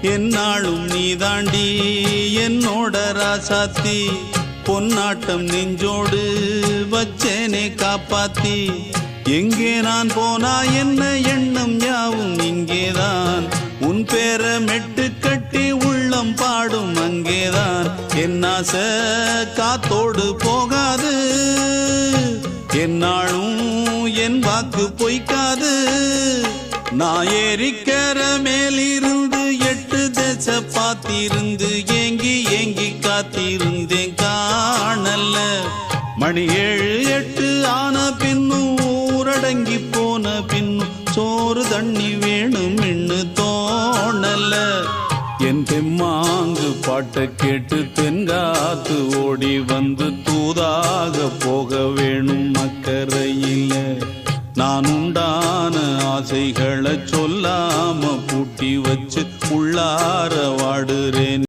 என்னாலும் நீ தாண்டி என்னோட ராசாத்தி பொன்னாட்டம் நெஞ்சோடு வச்சேனே காப்பாத்தி எங்கே நான் போனா என்ன எண்ணம் யாவும் இங்கேதான் உன் பேர மெட்டு கட்டி உள்ளம் பாடும் அங்கேதான் என் ஆசை காத்தோடு போகாது என்னாலும் என் வாக்கு பொய்க்காது நான் ஏறிக்கிற மேலிருந்து 8 தேச பார்த்திருந்து ஏங்கி ஏங்கி காத்திருந்தேன் காணல மணி 7 8 ஆன பின்னும் ஊரடங்கி போன பின்னும் சோறு தண்ணி வேணும் இன்னு தோணல என் தெம்மாங்கு பாட்டை கேட்டு தென்காத்து ஓடி வந்து தூதாக போக வேணும் அக்கறையில நான் உண்டான ஆசைகளை சொல்லாம பூட்டி வச்சு உள்ளார வாழ